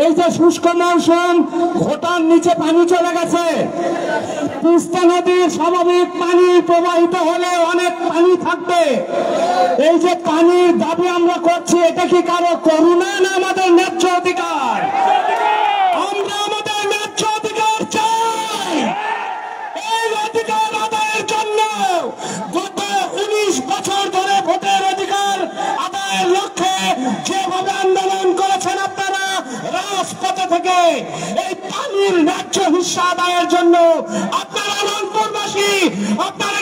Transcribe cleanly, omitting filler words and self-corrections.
এই যে শুষ্ক মৌসুম, ঘোটার নিচে পানি চলে গেছে, তিস্তা নদীর স্বাভাবিক পানি প্রবাহিত হলে অনেক পানি থাকবে। এই যে পানির দাবি আমরা করছি, এটা কি কারো করুণা না আমাদের ন্যায্য অধিকার? আমরা আমাদের ন্যায্য অধিকার চাই। এই অধিকার আদায়ের জন্য গত 19 বছর ধরে ভোটের অধিকার আদায়ের লক্ষ্যে যেভাবে আন্দোলন করেছেন আপনারা রাজপথে থেকে, এই পানির ন্যায্য হিস্সা আদায়ের জন্য আপনারা রংপুরবাসী, আপনারা